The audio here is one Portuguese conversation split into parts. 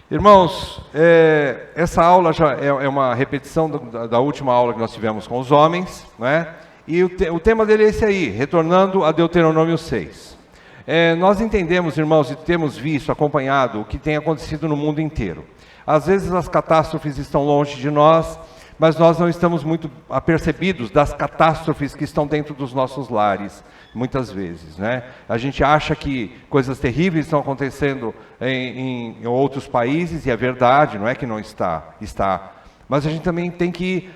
Irmãos, essa aula já é uma repetição da última aula que nós tivemos com os homens, né? E o tema dele é esse aí, retornando a Deuteronômio 6. Nós entendemos, irmãos, e temos visto, acompanhado o que tem acontecido no mundo inteiro. Às vezes as catástrofes estão longe de nós, mas nós não estamos muito apercebidos das catástrofes que estão dentro dos nossos lares, muitas vezes, né? A gente acha que coisas terríveis estão acontecendo em outros países, e é verdade, não é que não está. Mas a gente também tem que,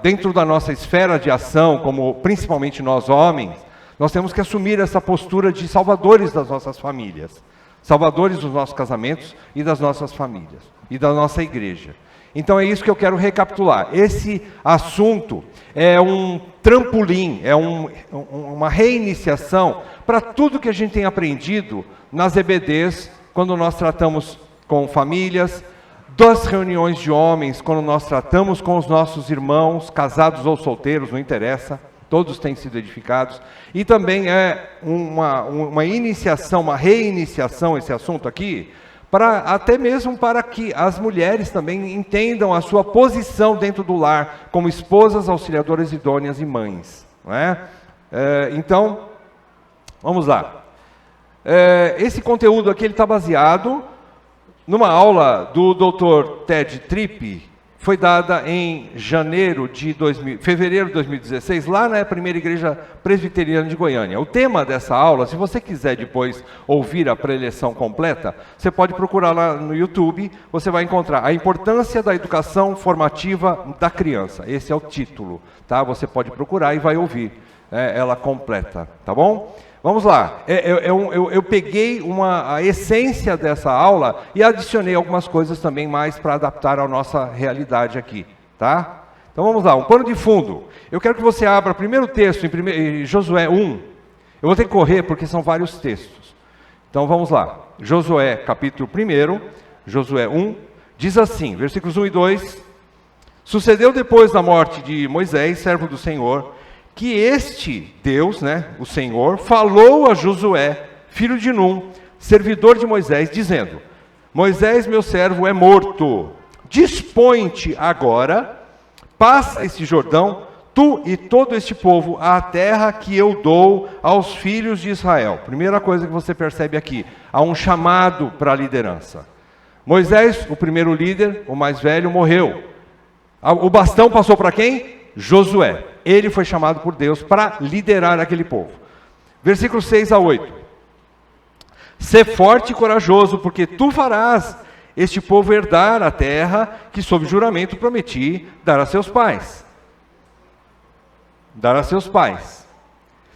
dentro da nossa esfera de ação, como principalmente nós homens, nós temos que assumir essa postura de salvadores das nossas famílias, salvadores dos nossos casamentos e das nossas famílias, e da nossa igreja. Então é isso que eu quero recapitular. Esse assunto é um trampolim, é uma reiniciação para tudo que a gente tem aprendido nas EBDs, quando nós tratamos com famílias, das reuniões de homens, quando nós tratamos com os nossos irmãos, casados ou solteiros, não interessa, todos têm sido edificados. E também é uma iniciação, uma reiniciação, esse assunto aqui, até mesmo para que as mulheres também entendam a sua posição dentro do lar, como esposas, auxiliadoras idôneas e mães. Não é? Então, vamos lá. Esse conteúdo aqui está baseado numa aula do Dr. Ted Tripp, foi dada em fevereiro de 2016, lá na primeira igreja presbiteriana de Goiânia. O tema dessa aula, se você quiser depois ouvir a preleção completa, você pode procurar lá no YouTube, você vai encontrar a importância da educação formativa da criança. Esse é o título, tá? Você pode procurar e vai ouvir ela completa, tá bom? Vamos lá, eu peguei a essência dessa aula e adicionei algumas coisas também mais para adaptar à nossa realidade aqui, tá? Então vamos lá, um pano de fundo. Eu quero que você abra o primeiro texto, em Josué 1. Eu vou ter que correr porque são vários textos. Então vamos lá, Josué capítulo 1, Josué 1, diz assim, versículos 1 e 2. Sucedeu depois da morte de Moisés, servo do Senhor, que este Deus, né, o Senhor, falou a Josué, filho de Num, servidor de Moisés, dizendo: Moisés, meu servo, é morto. Dispõe-te agora, passa este Jordão, tu e todo este povo, à terra que eu dou aos filhos de Israel. Primeira coisa que você percebe aqui, há um chamado para a liderança. Moisés, o primeiro líder, o mais velho, morreu. O bastão passou para quem? Josué. Ele foi chamado por Deus para liderar aquele povo. Versículos 6 a 8. Sê forte e corajoso, porque tu farás este povo herdar a terra que sob juramento prometi dar a seus pais. Dar a seus pais.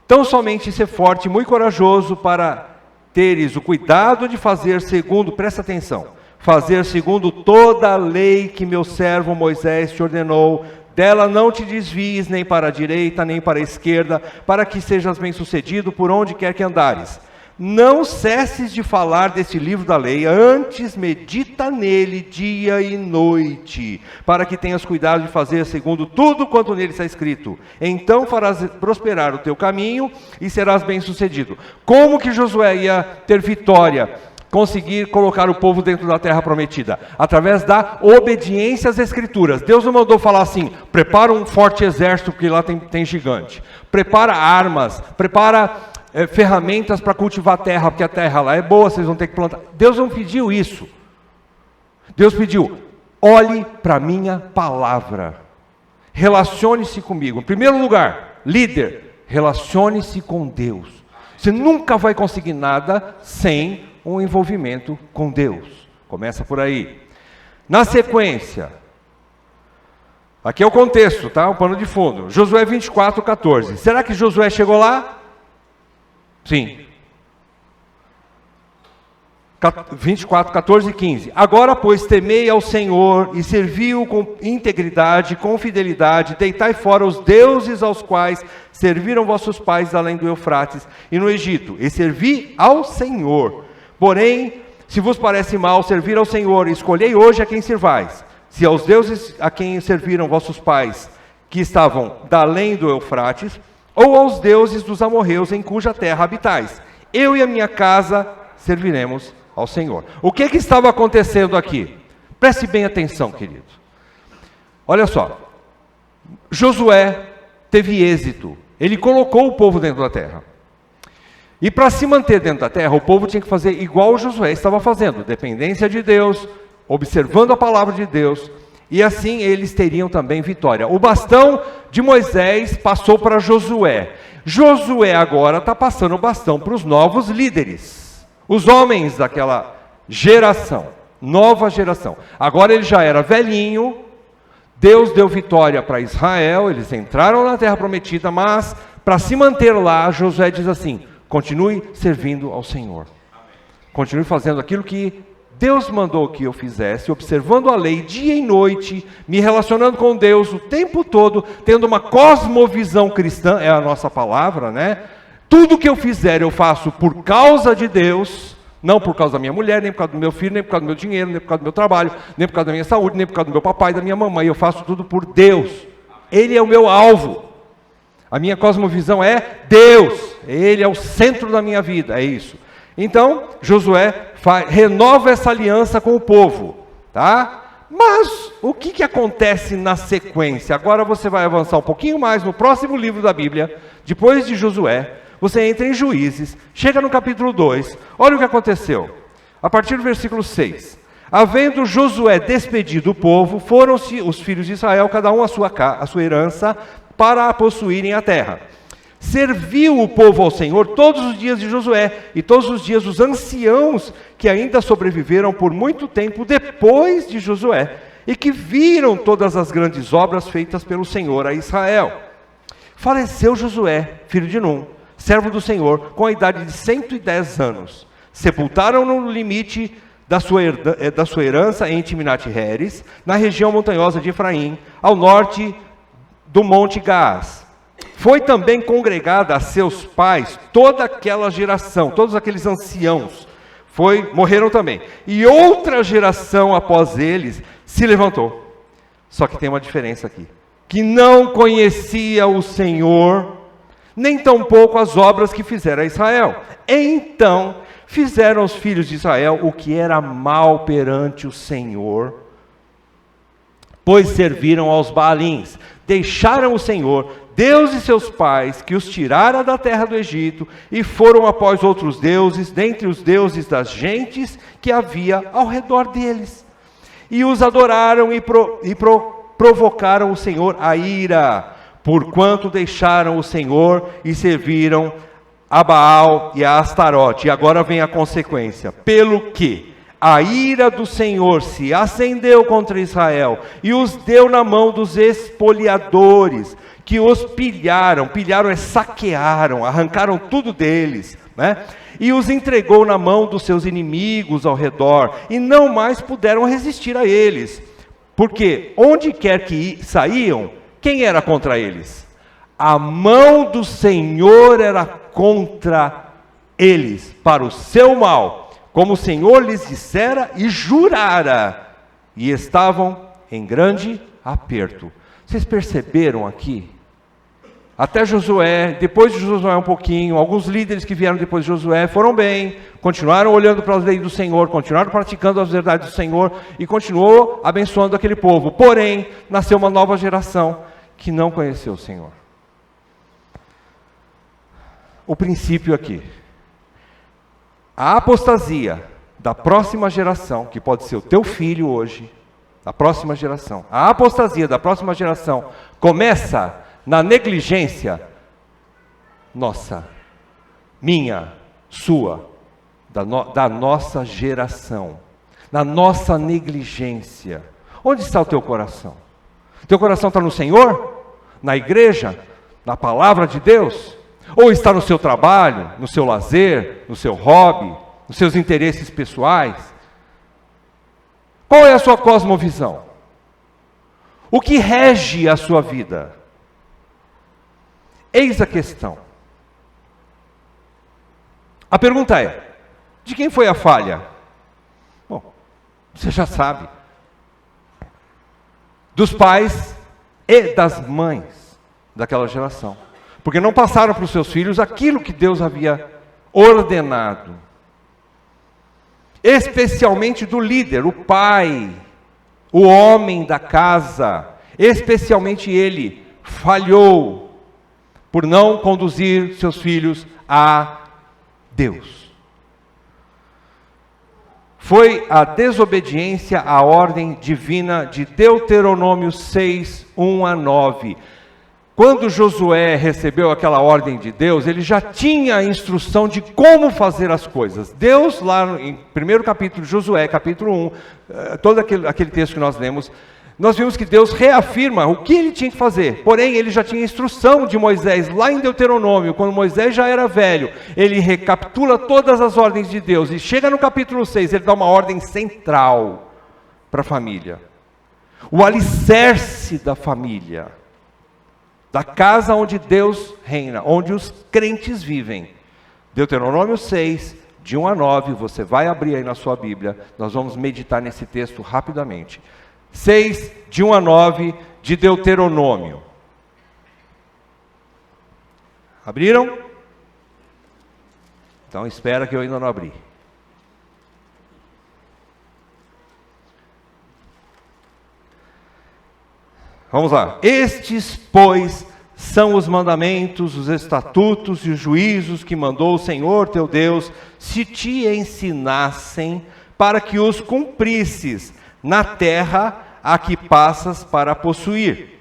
Tão somente sê forte e muito corajoso para teres o cuidado de fazer segundo, presta atenção, fazer segundo toda a lei que meu servo Moisés te ordenou. Dela não te desvies nem para a direita, nem para a esquerda, para que sejas bem-sucedido por onde quer que andares. Não cesses de falar desse livro da lei, antes medita nele dia e noite, para que tenhas cuidado de fazer segundo tudo quanto nele está escrito. Então farás prosperar o teu caminho e serás bem-sucedido. Como que Josué ia ter vitória? Conseguir colocar o povo dentro da terra prometida, através da obediência às escrituras. Deus não mandou falar assim, prepara um forte exército, porque lá tem gigante. Prepara armas, prepara ferramentas para cultivar a terra, porque a terra lá é boa, vocês vão ter que plantar. Deus não pediu isso. Deus pediu, olhe para a minha palavra. Relacione-se comigo. Em primeiro lugar, líder, relacione-se com Deus. Você nunca vai conseguir nada sem um envolvimento com Deus. Começa por aí. Na sequência, aqui é o contexto, tá? O pano de fundo. Josué 24, 14. Será que Josué chegou lá? Sim. 24, 14 e 15. Agora, pois, temei ao Senhor e servi-o com integridade, com fidelidade, deitai fora os deuses aos quais serviram vossos pais além do Eufrates e no Egito, e servi ao Senhor. Porém, se vos parece mal servir ao Senhor, escolhei hoje a quem servais. Se aos deuses a quem serviram vossos pais, que estavam da além do Eufrates, ou aos deuses dos amorreus em cuja terra habitais. Eu e a minha casa serviremos ao Senhor. O que estava acontecendo aqui? Preste bem atenção, querido. Olha só, Josué teve êxito, ele colocou o povo dentro da terra. E para se manter dentro da terra, o povo tinha que fazer igual o Josué estava fazendo, dependência de Deus, observando a palavra de Deus, e assim eles teriam também vitória. O bastão de Moisés passou para Josué. Josué agora está passando o bastão para os novos líderes, os homens daquela geração, nova geração. Agora ele já era velhinho, Deus deu vitória para Israel, eles entraram na terra prometida, mas para se manter lá, Josué diz assim: continue servindo ao Senhor. Continue fazendo aquilo que Deus mandou que eu fizesse, observando a lei dia e noite, me relacionando com Deus o tempo todo, tendo uma cosmovisão cristã, é a nossa palavra, né? Tudo que eu fizer eu faço por causa de Deus, não por causa da minha mulher, nem por causa do meu filho, nem por causa do meu dinheiro, nem por causa do meu trabalho, nem por causa da minha saúde, nem por causa do meu papai, da minha mamãe. Eu faço tudo por Deus. Ele é o meu alvo. A minha cosmovisão é Deus. Ele é o centro da minha vida, é isso. Então, Josué renova essa aliança com o povo, tá? Mas o que acontece na sequência? Agora você vai avançar um pouquinho mais no próximo livro da Bíblia, depois de Josué, você entra em Juízes, chega no capítulo 2, olha o que aconteceu. A partir do versículo 6. Havendo Josué despedido o povo, foram-se os filhos de Israel, cada um a sua herança, para possuírem a terra. Serviu o povo ao Senhor todos os dias de Josué, e todos os dias os anciãos que ainda sobreviveram por muito tempo depois de Josué, e que viram todas as grandes obras feitas pelo Senhor a Israel. Faleceu Josué, filho de Num, servo do Senhor, com a idade de 110 anos. Sepultaram-no no limite da sua herança em Timnat-Heres, na região montanhosa de Efraim, ao norte do Monte Gaás. Foi também congregada a seus pais toda aquela geração, todos aqueles anciãos, morreram também. E outra geração após eles se levantou. Só que tem uma diferença aqui, que não conhecia o Senhor, nem tampouco as obras que fizera a Israel. Então fizeram os filhos de Israel o que era mal perante o Senhor, pois serviram aos Baalins, deixaram o Senhor, Deus de seus pais, que os tirara da terra do Egito, e foram após outros deuses, dentre os deuses das gentes que havia ao redor deles. E os adoraram e provocaram o Senhor a ira, porquanto deixaram o Senhor e serviram a Baal e a Astarote. E agora vem a consequência. Pelo que a ira do Senhor se acendeu contra Israel e os deu na mão dos espoliadores, que os pilharam é saquearam, arrancaram tudo deles, né? E os entregou na mão dos seus inimigos ao redor, e não mais puderam resistir a eles, porque onde quer que saíam, quem era contra eles? A mão do Senhor era contra eles, para o seu mal, como o Senhor lhes dissera e jurara, e estavam em grande aperto. Vocês perceberam aqui? Até Josué, depois de Josué um pouquinho, alguns líderes que vieram depois de Josué foram bem, continuaram olhando para as leis do Senhor, continuaram praticando as verdades do Senhor e continuou abençoando aquele povo. Porém, nasceu uma nova geração que não conheceu o Senhor. O princípio aqui, a apostasia da próxima geração, que pode ser o teu filho hoje, da próxima geração, a apostasia da próxima geração começa na negligência nossa, minha, sua, da nossa geração, na nossa negligência. Onde está o teu coração? Teu coração está no Senhor? Na igreja? Na palavra de Deus? Ou está no seu trabalho, no seu lazer, no seu hobby, nos seus interesses pessoais? Qual é a sua cosmovisão? O que rege a sua vida? Eis a questão. A pergunta é: de quem foi a falha? Bom, você já sabe. Dos pais e das mães daquela geração. Porque não passaram para os seus filhos aquilo que Deus havia ordenado. especialmente do líder, o pai, o homem da casa, especialmente ele, falhou por não conduzir seus filhos a Deus. Foi a desobediência à ordem divina de Deuteronômio 6, 1 a 9. Quando Josué recebeu aquela ordem de Deus, ele já tinha a instrução de como fazer as coisas. Deus, lá em primeiro capítulo de Josué, capítulo 1, todo aquele texto que nós lemos, nós vimos que Deus reafirma o que ele tinha que fazer. Porém, ele já tinha instrução de Moisés, lá em Deuteronômio, quando Moisés já era velho. Ele recapitula todas as ordens de Deus. E chega no capítulo 6, ele dá uma ordem central para a família. O alicerce da família. Da casa onde Deus reina, onde os crentes vivem. Deuteronômio 6, de 1 a 9, você vai abrir aí na sua Bíblia. Nós vamos meditar nesse texto rapidamente. 6, de 1 a 9, de Deuteronômio. Abriram? Então espera que eu ainda não abri. Vamos lá. Estes, pois, são os mandamentos, os estatutos e os juízos que mandou o Senhor teu Deus, se te ensinassem, para que os cumprisses na terra a que passas para possuir,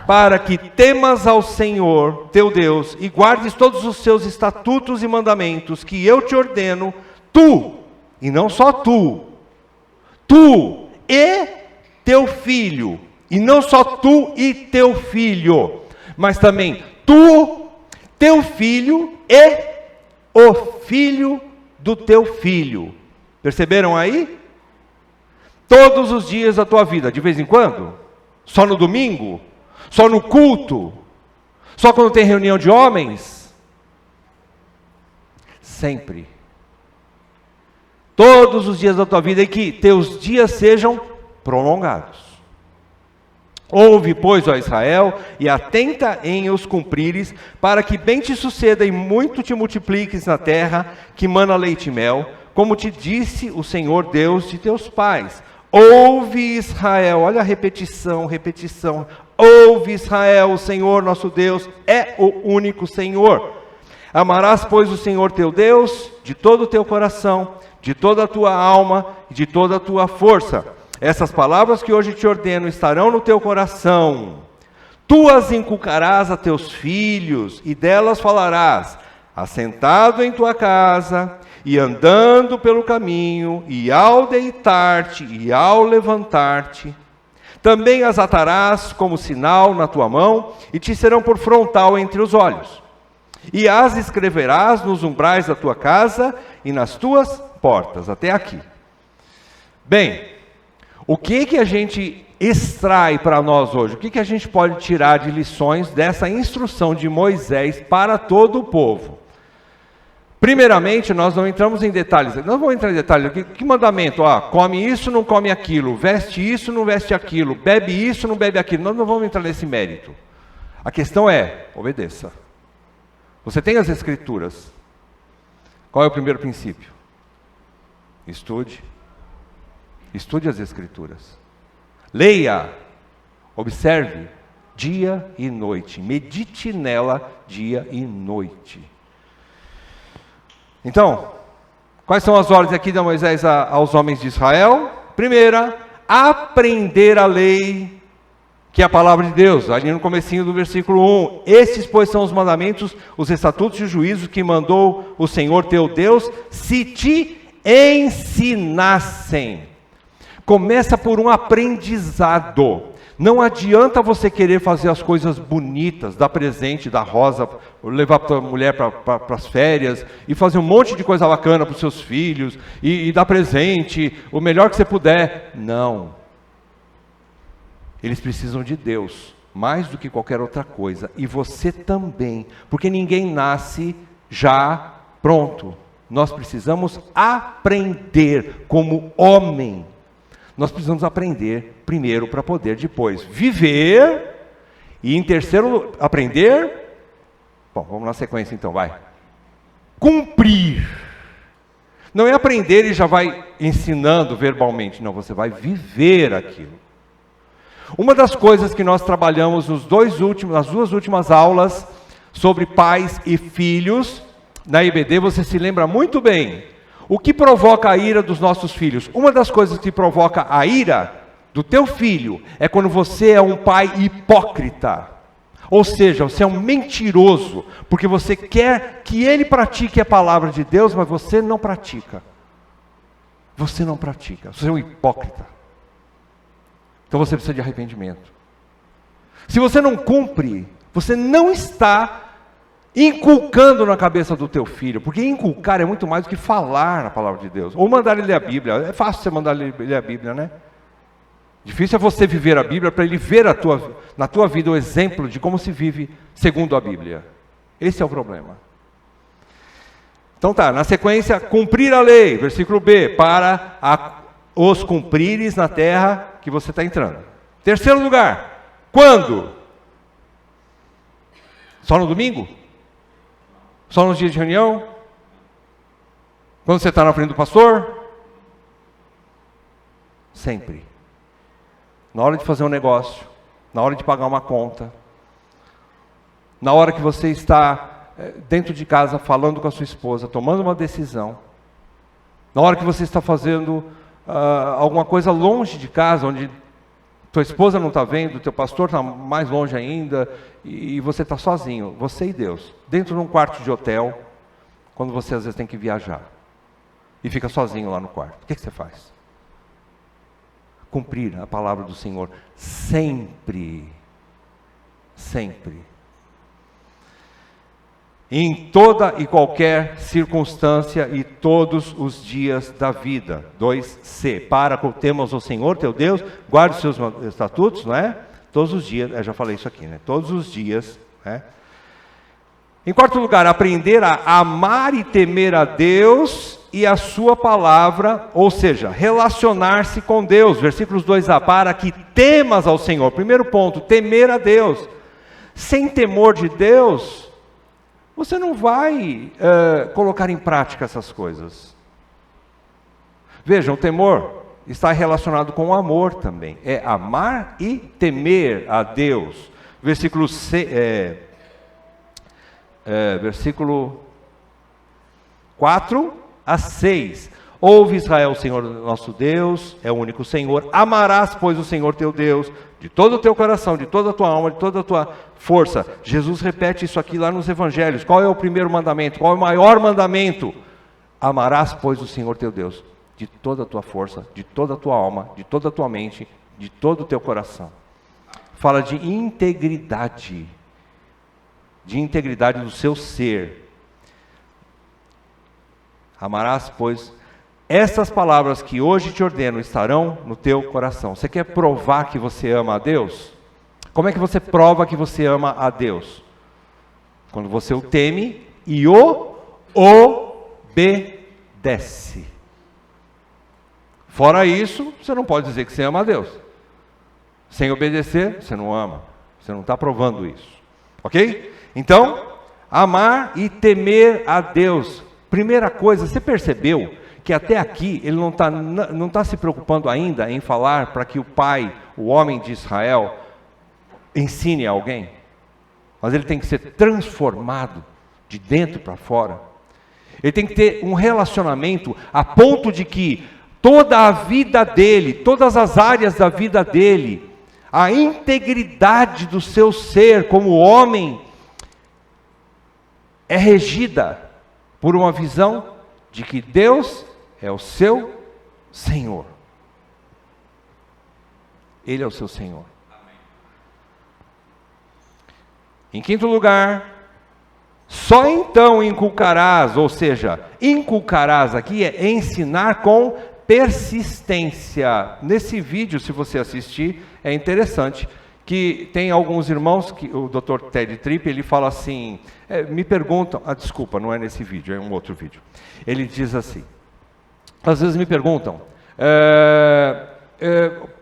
para que temas ao Senhor teu Deus e guardes todos os seus estatutos e mandamentos que eu te ordeno, tu, e não só tu e teu filho, e não só tu e teu filho, mas também tu, teu filho e o filho do teu filho. Perceberam aí? Todos os dias da tua vida, de vez em quando? Só no domingo? Só no culto? Só quando tem reunião de homens? Sempre. Todos os dias da tua vida, e que teus dias sejam prolongados. Ouve, pois, ó Israel, e atenta em os cumprires, para que bem te suceda e muito te multipliques na terra que mana leite e mel, como te disse o Senhor Deus de teus pais. Ouve, Israel, olha a repetição. Ouve, Israel, o Senhor nosso Deus é o único Senhor. Amarás, pois, o Senhor teu Deus de todo o teu coração, de toda a tua alma e de toda a tua força. Essas palavras que hoje te ordeno estarão no teu coração. Tu as inculcarás a teus filhos, e delas falarás, assentado em tua casa, e andando pelo caminho, e ao deitar-te, e ao levantar-te. Também as atarás como sinal na tua mão, e te serão por frontal entre os olhos. E as escreverás nos umbrais da tua casa, e nas tuas portas. Até aqui. Bem, o que a gente extrai para nós hoje? O que a gente pode tirar de lições dessa instrução de Moisés para todo o povo? Primeiramente, nós não entramos em detalhes. Nós vamos entrar em detalhes aqui. Que mandamento? Come isso, não come aquilo. Veste isso, não veste aquilo. Bebe isso, não bebe aquilo. Nós não vamos entrar nesse mérito. A questão é, obedeça. Você tem as Escrituras. Qual é o primeiro princípio? Estude. Estude as Escrituras. Leia, observe, dia e noite. Medite nela dia e noite. Então, quais são as ordens aqui de Moisés aos homens de Israel? Primeira, aprender a lei, que é a palavra de Deus, ali no comecinho do versículo 1. Estes, pois, são os mandamentos, os estatutos e os juízos que mandou o Senhor teu Deus, se te ensinassem. Começa por um aprendizado. Não adianta você querer fazer as coisas bonitas, dar presente, dar rosa, levar a tua mulher para as férias, e fazer um monte de coisa bacana para os seus filhos, e dar presente, o melhor que você puder. Não. Eles precisam de Deus, mais do que qualquer outra coisa. E você também, porque ninguém nasce já pronto. Nós precisamos aprender como homem. Nós precisamos aprender primeiro para poder depois viver, e em terceiro, aprender, bom, vamos na sequência então, vai. Cumprir. Não é aprender e já vai ensinando verbalmente. Não, você vai viver aquilo. Uma das coisas que nós trabalhamos nas duas últimas aulas sobre pais e filhos, na IBD, você se lembra muito bem. O que provoca a ira dos nossos filhos? Uma das coisas que provoca a ira do teu filho é quando você é um pai hipócrita. Ou seja, você é um mentiroso, porque você quer que ele pratique a palavra de Deus, mas você não pratica. Você não pratica, você é um hipócrita. Então você precisa de arrependimento. Se você não cumpre, você não está inculcando na cabeça do teu filho, porque inculcar é muito mais do que falar a palavra de Deus, ou mandar ele ler a Bíblia. É fácil você mandar ele ler a Bíblia, né? Difícil é você viver a Bíblia para ele ver na tua vida o exemplo de como se vive segundo a Bíblia. Esse é o problema. Então tá, na sequência, cumprir a lei, versículo B, para os cumprires na terra que você está entrando. Terceiro lugar, quando? Só no domingo? Só nos dias de reunião? Quando você está na frente do pastor? Sempre. Na hora de fazer um negócio, na hora de pagar uma conta, na hora que você está dentro de casa falando com a sua esposa, tomando uma decisão, na hora que você está fazendo alguma coisa longe de casa, onde tua esposa não está vendo, teu pastor está mais longe ainda, e você está sozinho, você e Deus, dentro de um quarto de hotel, quando você às vezes tem que viajar, e fica sozinho lá no quarto, o que você faz? Cumprir a palavra do Senhor, sempre, sempre, em toda e qualquer circunstância e todos os dias da vida. 2C, para que temas o Senhor teu Deus, guarde os seus estatutos, não é? Todos os dias, eu já falei isso aqui, né? Todos os dias, né? Em quarto lugar, aprender a amar e temer a Deus e a sua palavra, ou seja, relacionar-se com Deus. Versículos 2a, para que temas ao Senhor. Primeiro ponto, temer a Deus. Sem temor de Deus, você não vai colocar em prática essas coisas. Vejam, o temor está relacionado com o amor também. É amar e temer a Deus. Versículo 4 a 6. Ouve Israel, o Senhor nosso Deus é o único Senhor. Amarás, pois, o Senhor teu Deus de todo o teu coração, de toda a tua alma, de toda a tua força. Jesus repete isso aqui lá nos evangelhos. Qual é o primeiro mandamento? Qual é o maior mandamento? Amarás, pois, o Senhor teu Deus de toda a tua força, de toda a tua alma, de toda a tua mente, de todo o teu coração. Fala de integridade do seu ser. Amarás, pois, estas palavras que hoje te ordeno estarão no teu coração. Você quer provar que você ama a Deus? Como é que você prova que você ama a Deus? Quando você o teme e o obedece. Fora isso, você não pode dizer que você ama a Deus. Sem obedecer, você não ama. Você não está provando isso. Ok? Então, amar e temer a Deus. Primeira coisa, você percebeu que até aqui ele não está se preocupando ainda em falar para que o pai, o homem de Israel, ensine a alguém? Mas ele tem que ser transformado de dentro para fora. Ele tem que ter um relacionamento a ponto de que toda a vida dele, todas as áreas da vida dele, a integridade do seu ser como homem é regida por uma visão de que Deus é o seu Senhor. Ele é o seu Senhor. Em quinto lugar, só então inculcarás, ou seja, inculcarás aqui é ensinar com persistência. Nesse vídeo, se você assistir, é interessante que tem alguns irmãos, que o Dr. Ted Tripp, ele fala assim, me perguntam, desculpa, não é nesse vídeo, é um outro vídeo. Ele diz assim, às vezes me perguntam,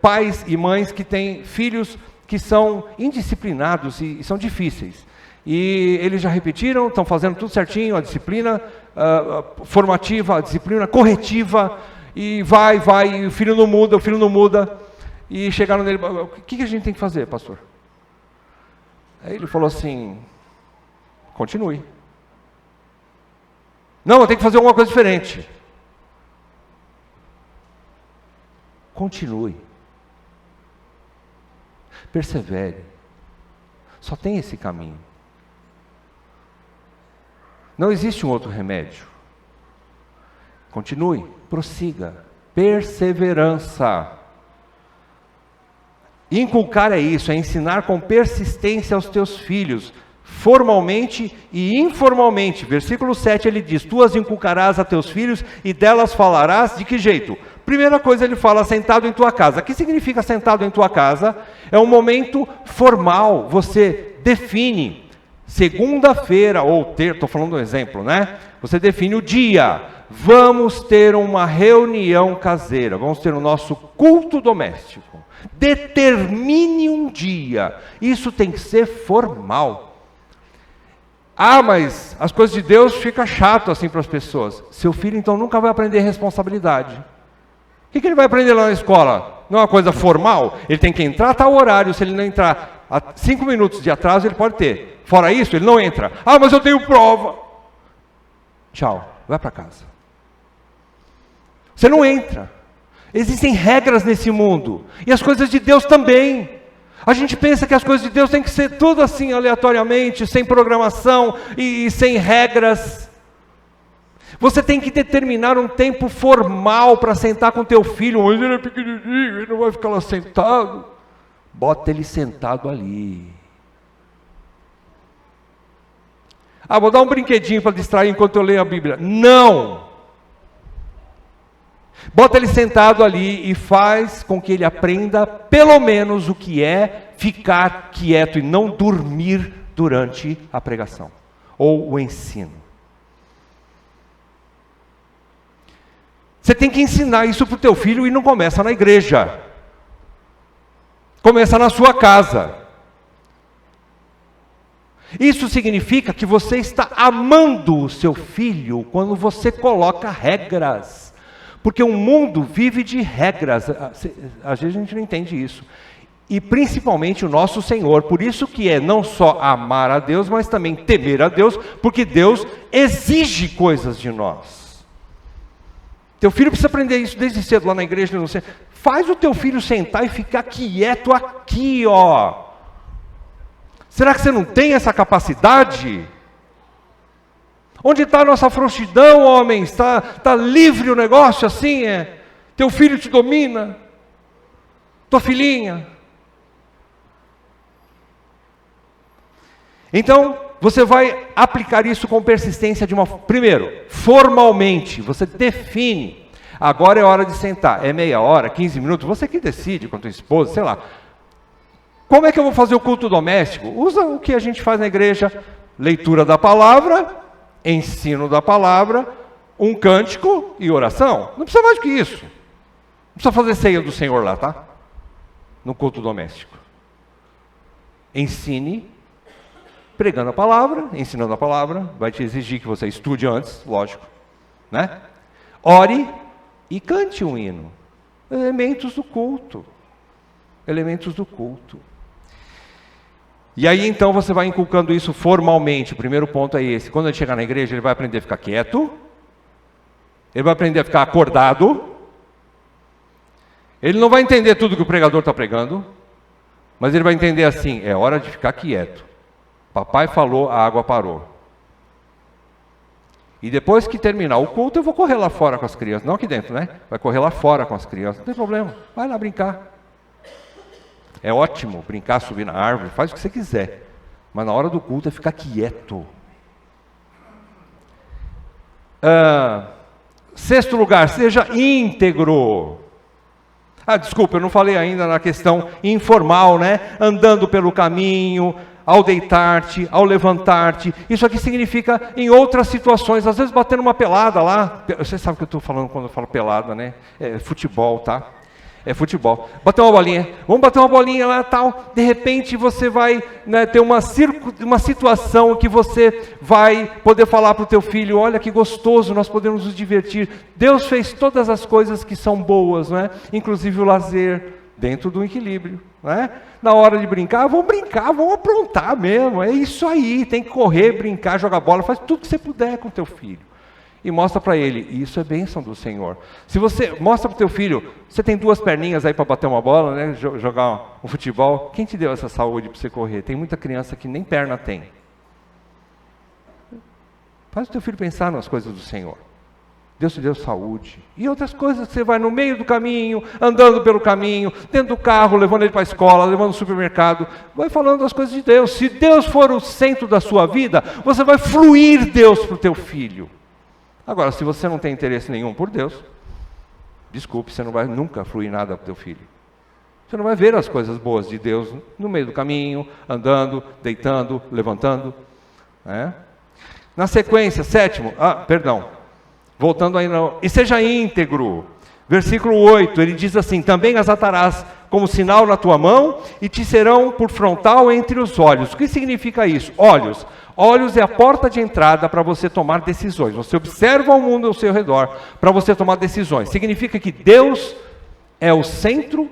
pais e mães que têm filhos que são indisciplinados e são difíceis. E eles já repetiram, estão fazendo tudo certinho, a disciplina, formativa, disciplina corretiva, e vai, e o filho não muda, e chegaram nele, o que a gente tem que fazer, pastor? Aí ele falou assim, continue. Não, eu tenho que fazer alguma coisa diferente. Continue. Persevere. Só tem esse caminho. Não existe um outro remédio. Continue, prossiga. Perseverança. Inculcar é isso, é ensinar com persistência aos teus filhos, formalmente e informalmente. Versículo 7 ele diz, tu as inculcarás a teus filhos e delas falarás de que jeito? Primeira coisa ele fala, sentado em tua casa. O que significa sentado em tua casa? É um momento formal, você define, segunda-feira, ou estou falando um exemplo, né? Você define o dia, vamos ter uma reunião caseira, vamos ter o nosso culto doméstico. Determine um dia, isso tem que ser formal. Ah, mas as coisas de Deus ficam chato assim para as pessoas. Seu filho então nunca vai aprender responsabilidade. O que ele vai aprender lá na escola? Não é uma coisa formal? Ele tem que entrar a tal horário, se ele não entrar a 5 minutos de atraso, ele pode ter. Fora isso, ele não entra. Ah, mas eu tenho prova. Tchau, vai para casa. Você não entra. Existem regras nesse mundo. E as coisas de Deus também. A gente pensa que as coisas de Deus têm que ser tudo assim, aleatoriamente, sem programação e sem regras. Você tem que determinar um tempo formal para sentar com teu filho. Mas ele é pequenininho, ele não vai ficar lá sentado. Bota ele sentado ali. Ah, vou dar um brinquedinho para distrair enquanto eu leio a Bíblia. Não! Bota ele sentado ali e faz com que ele aprenda pelo menos o que é ficar quieto e não dormir durante a pregação ou o ensino. Você tem que ensinar isso para o teu filho e não começa na igreja. Começa na sua casa. Isso significa que você está amando o seu filho quando você coloca regras. Porque o mundo vive de regras. Às vezes a gente não entende isso. E principalmente o nosso Senhor. Por isso que é não só amar a Deus, mas também temer a Deus, porque Deus exige coisas de nós. Teu filho precisa aprender isso desde cedo lá na igreja. Não sei. Faz o teu filho sentar e ficar quieto aqui, ó. Será que você não tem essa capacidade? Onde está a nossa frouxidão, homens? Está livre o negócio assim? Teu filho te domina? Tua filhinha? Então, você vai aplicar isso com persistência primeiro, formalmente, você define. Agora é hora de sentar. É meia hora, 15 minutos, você que decide com a tua esposa, sei lá. Como é que eu vou fazer o culto doméstico? Usa o que a gente faz na igreja, leitura da palavra, ensino da palavra, um cântico e oração. Não precisa mais do que isso. Não precisa fazer ceia do Senhor lá, tá? No culto doméstico. Ensine, pregando a palavra, ensinando a palavra, vai te exigir que você estude antes, lógico, né? Ore e cante um hino. Elementos do culto. Elementos do culto. E aí então você vai inculcando isso formalmente. O primeiro ponto é esse. Quando ele chegar na igreja, ele vai aprender a ficar quieto. Ele vai aprender a ficar acordado. Ele não vai entender tudo que o pregador está pregando. Mas ele vai entender assim, é hora de ficar quieto. Papai falou, a água parou. E depois que terminar o culto, eu vou correr lá fora com as crianças. Não aqui dentro, né? Vai correr lá fora com as crianças. Não tem problema, vai lá brincar. É ótimo brincar, subir na árvore, faz o que você quiser. Mas na hora do culto é ficar quieto. Sexto lugar, seja íntegro. Desculpa, eu não falei ainda na questão informal, né? Andando pelo caminho, ao deitar-te, ao levantar-te. Isso aqui significa em outras situações, às vezes batendo uma pelada lá. Você sabe o que eu estou falando quando eu falo pelada, né? É futebol, tá? É futebol. Bater uma bolinha. Vamos bater uma bolinha lá, tal. De repente você vai, né, ter uma situação que você vai poder falar para o teu filho: olha que gostoso, nós podemos nos divertir. Deus fez todas as coisas que são boas, né? Inclusive o lazer, dentro do equilíbrio, né? Na hora de brincar, vamos aprontar mesmo. É isso aí. Tem que correr, brincar, jogar bola. Faz tudo que você puder com o teu filho. E mostra para ele: isso é bênção do Senhor. Se você mostra para o teu filho: você tem 2 perninhas aí para bater uma bola, né? Jogar um futebol. Quem te deu essa saúde para você correr? Tem muita criança que nem perna tem. Faz o teu filho pensar nas coisas do Senhor. Deus te deu saúde. E outras coisas, você vai no meio do caminho, andando pelo caminho, dentro do carro, levando ele para a escola, levando no supermercado, vai falando das coisas de Deus. Se Deus for o centro da sua vida, você vai fluir Deus para o teu filho. Agora, se você não tem interesse nenhum por Deus, desculpe, você não vai nunca fluir nada para o teu filho. Você não vai ver as coisas boas de Deus no meio do caminho, andando, deitando, levantando, né? Na sequência, 7º, voltando aí, e seja íntegro. Versículo 8, ele diz assim: também as atarás como sinal na tua mão, e te serão por frontal entre os olhos. O que significa isso? Olhos. Olhos é a porta de entrada para você tomar decisões. Você observa o mundo ao seu redor para você tomar decisões. Significa que Deus é o centro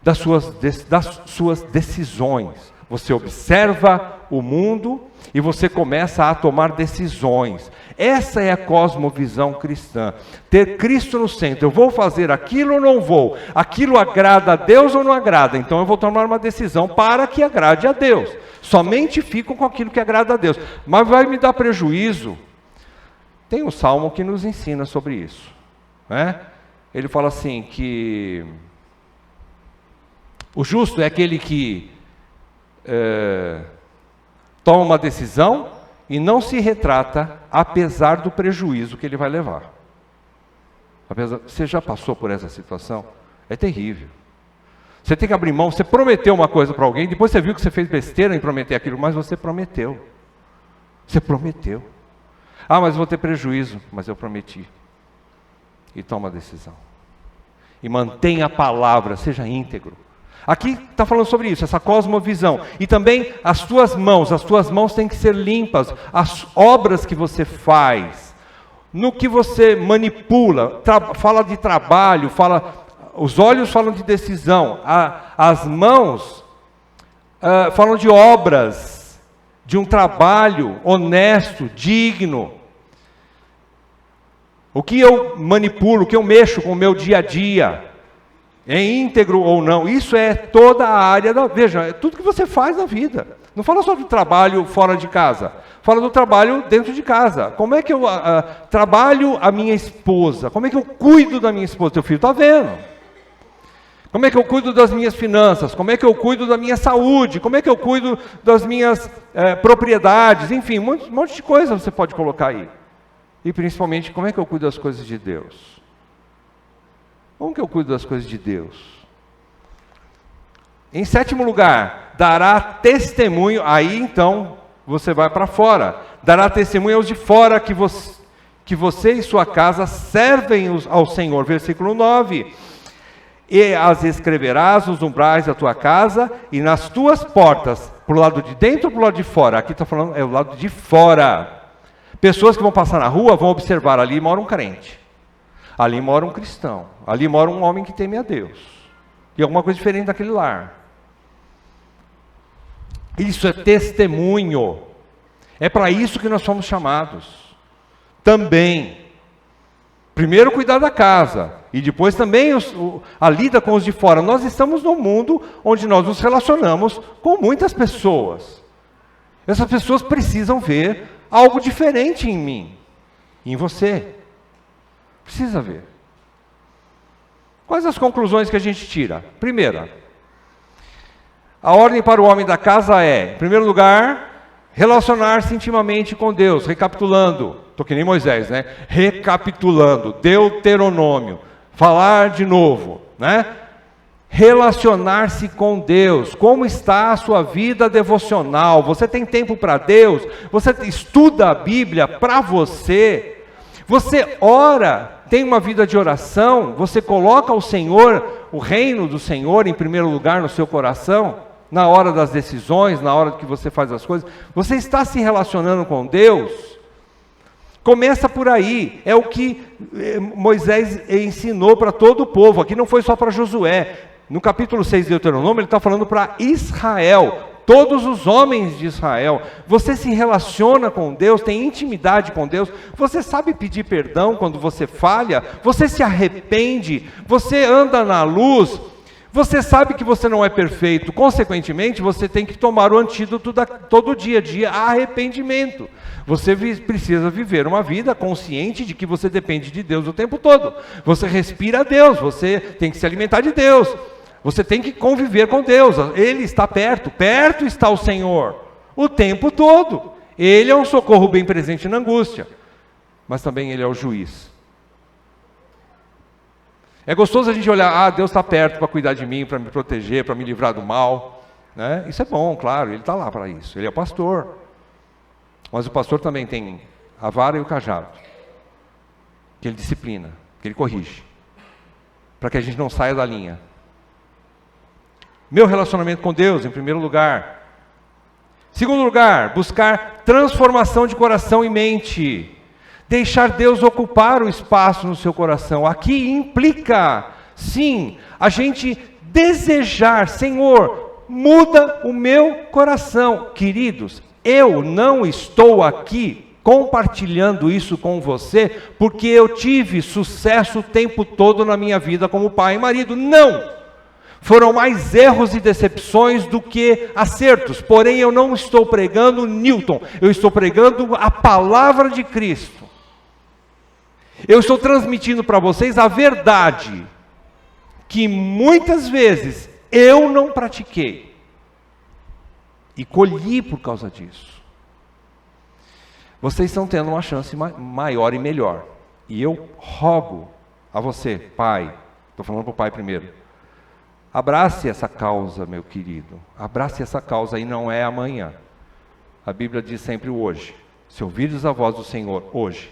das suas decisões. Você observa o mundo e você começa a tomar decisões. Essa é a cosmovisão cristã. Ter Cristo no centro. Eu vou fazer aquilo ou não vou? Aquilo agrada a Deus ou não agrada? Então eu vou tomar uma decisão para que agrade a Deus. Somente fico com aquilo que agrada a Deus. Mas vai me dar prejuízo? Tem um salmo que nos ensina sobre isso, né? Ele fala assim que o justo é aquele que toma uma decisão e não se retrata, apesar do prejuízo que ele vai levar. Você já passou por essa situação? É terrível. Você tem que abrir mão, você prometeu uma coisa para alguém, depois você viu que você fez besteira em prometer aquilo, mas você prometeu. Você prometeu. Mas vou ter prejuízo, mas eu prometi. E toma a decisão. E mantenha a palavra, seja íntegro. Aqui está falando sobre isso, essa cosmovisão. E também as tuas mãos têm que ser limpas. As obras que você faz, no que você manipula, fala de trabalho, os olhos falam de decisão, as mãos falam de obras, de um trabalho honesto, digno. O que eu manipulo, o que eu mexo com o meu dia a dia, é íntegro ou não? Isso é toda a área veja, é tudo que você faz na vida. Não fala só do trabalho fora de casa, fala do trabalho dentro de casa. Como é que eu trabalho a minha esposa? Como é que eu cuido da minha esposa? Teu filho está vendo. Como é que eu cuido das minhas finanças? Como é que eu cuido da minha saúde? Como é que eu cuido das minhas propriedades? Enfim, um monte de coisa você pode colocar aí. E principalmente, como é que eu cuido das coisas de Deus? Como que eu cuido das coisas de Deus? Em 7º lugar, dará testemunho. Aí então, você vai para fora. Dará testemunho aos de fora que você e sua casa servem ao Senhor. Versículo 9. E as escreverás nos umbrais da tua casa e nas tuas portas, para o lado de dentro ou para o lado de fora? Aqui está falando, é o lado de fora. Pessoas que vão passar na rua vão observar: ali mora um crente, ali mora um cristão, ali mora um homem que teme a Deus. E alguma coisa diferente daquele lar. Isso é testemunho. É para isso que nós somos chamados. Também. Primeiro cuidar da casa. E depois também a lida com os de fora. Nós estamos num mundo onde nós nos relacionamos com muitas pessoas. Essas pessoas precisam ver algo diferente em mim, em você. Precisa ver. Quais as conclusões que a gente tira? Primeira, a ordem para o homem da casa é, em primeiro lugar, relacionar-se intimamente com Deus. Recapitulando, estou que nem Moisés, né? Recapitulando, Deuteronômio. Falar de novo, né? Relacionar-se com Deus. Como está a sua vida devocional? Você tem tempo para Deus? Você estuda a Bíblia para você? Você ora, tem uma vida de oração? Você coloca o Senhor o reino do Senhor em primeiro lugar no seu coração, na hora das decisões, na hora que você faz as coisas, você está se relacionando com Deus? Começa por aí, é o que Moisés ensinou para todo o povo, aqui não foi só para Josué. No capítulo 6 de Deuteronômio, ele está falando para Israel, todos os homens de Israel. Você se relaciona com Deus, tem intimidade com Deus, você sabe pedir perdão quando você falha, você se arrepende, você anda na luz, você sabe que você não é perfeito, consequentemente, você tem que tomar o antídoto todo dia a dia, arrependimento. Você precisa viver uma vida consciente de que você depende de Deus o tempo todo. Você respira a Deus, você tem que se alimentar de Deus. Você tem que conviver com Deus. Ele está perto, perto está o Senhor, o tempo todo. Ele é um socorro bem presente na angústia, mas também Ele é o juiz. É gostoso a gente olhar, Deus está perto para cuidar de mim, para me proteger, para me livrar do mal, né? Isso é bom, claro, Ele está lá para isso, Ele é o pastor. Mas o pastor também tem a vara e o cajado, que ele disciplina, que ele corrige, para que a gente não saia da linha. Meu relacionamento com Deus, em primeiro lugar. Segundo lugar, buscar transformação de coração e mente. Deixar Deus ocupar o espaço no seu coração. Aqui implica, sim, a gente desejar, Senhor, muda o meu coração. Queridos, eu não estou aqui compartilhando isso com você porque eu tive sucesso o tempo todo na minha vida como pai e marido. Não! Foram mais erros e decepções do que acertos. Porém, eu não estou pregando Newton, eu estou pregando a palavra de Cristo. Eu estou transmitindo para vocês a verdade que muitas vezes eu não pratiquei. E colhi por causa disso. Vocês estão tendo uma chance maior e melhor. E eu rogo a você, pai, estou falando para o pai primeiro, abrace essa causa, meu querido. Abrace essa causa e não é amanhã. A Bíblia diz sempre o hoje. Se ouvires a voz do Senhor hoje,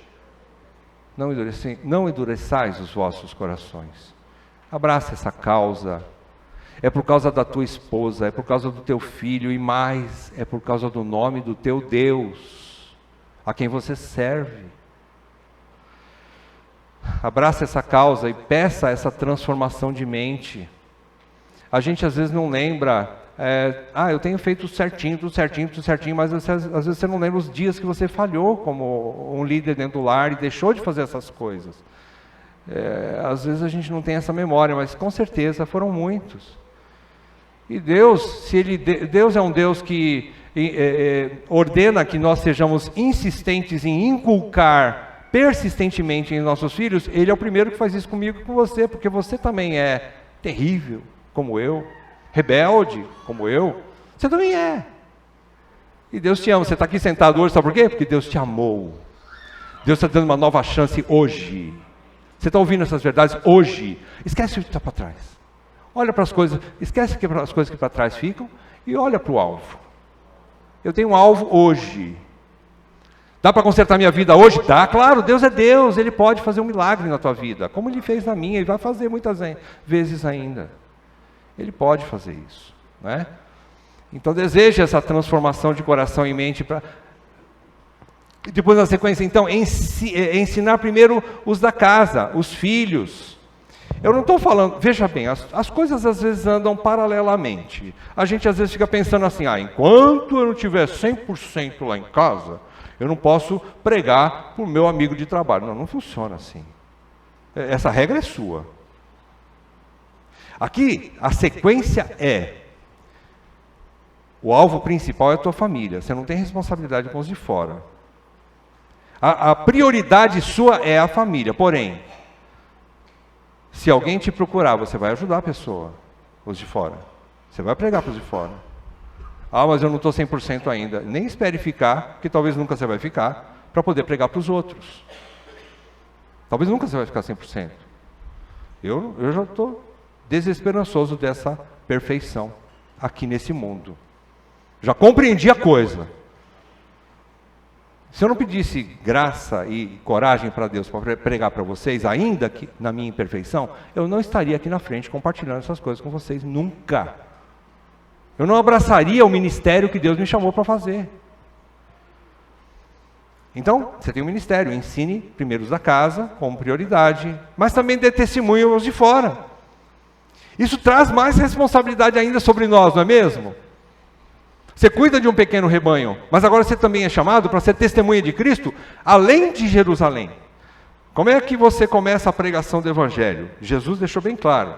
não endureçais os vossos corações. Abrace essa causa. É por causa da tua esposa, é por causa do teu filho e mais, é por causa do nome do teu Deus, a quem você serve. Abraça essa causa e peça essa transformação de mente. A gente às vezes não lembra, eu tenho feito tudo certinho, mas às vezes você não lembra os dias que você falhou como um líder dentro do lar e deixou de fazer essas coisas. Às vezes a gente não tem essa memória, mas com certeza foram muitos. E Deus, Deus é um Deus que ordena que nós sejamos insistentes em inculcar persistentemente em nossos filhos. Ele é o primeiro que faz isso comigo e com você, porque você também é terrível, como eu, rebelde, como eu. Você também é. E Deus te ama. Você está aqui sentado hoje, sabe por quê? Porque Deus te amou. Deus está dando uma nova chance hoje. Você está ouvindo essas verdades hoje. Esquece o que está para trás. Olha para as coisas, esquece as coisas que para trás ficam e olha para o alvo. Eu tenho um alvo hoje. Dá para consertar minha vida hoje? Dá, claro, Deus é Deus, Ele pode fazer um milagre na tua vida, como Ele fez na minha, e vai fazer muitas vezes ainda. Ele pode fazer isso, né? Então deseja essa transformação de coração e mente para... Depois na sequência, então, ensinar primeiro os da casa, os filhos. Eu não estou falando, veja bem, as coisas às vezes andam paralelamente. A gente às vezes fica pensando assim, enquanto eu não tiver 100% lá em casa, eu não posso pregar para o meu amigo de trabalho. Não funciona assim. Essa regra é sua. Aqui, a sequência o alvo principal é a tua família, você não tem responsabilidade com os de fora. A prioridade sua é a família, porém, se alguém te procurar, você vai ajudar a pessoa, os de fora. Você vai pregar para os de fora. Mas eu não estou 100% ainda. Nem espere ficar, porque talvez nunca você vai ficar, para poder pregar para os outros. Talvez nunca você vai ficar 100%. Eu já estou desesperançoso dessa perfeição aqui nesse mundo. Já compreendi a coisa. Se eu não pedisse graça e coragem para Deus para pregar para vocês, ainda que na minha imperfeição, eu não estaria aqui na frente compartilhando essas coisas com vocês, nunca. Eu não abraçaria o ministério que Deus me chamou para fazer. Então, você tem um ministério, ensine primeiro os da casa, como prioridade, mas também dê testemunho aos de fora. Isso traz mais responsabilidade ainda sobre nós, não é mesmo? Você cuida de um pequeno rebanho, mas agora você também é chamado para ser testemunha de Cristo, além de Jerusalém. Como é que você começa a pregação do Evangelho? Jesus deixou bem claro.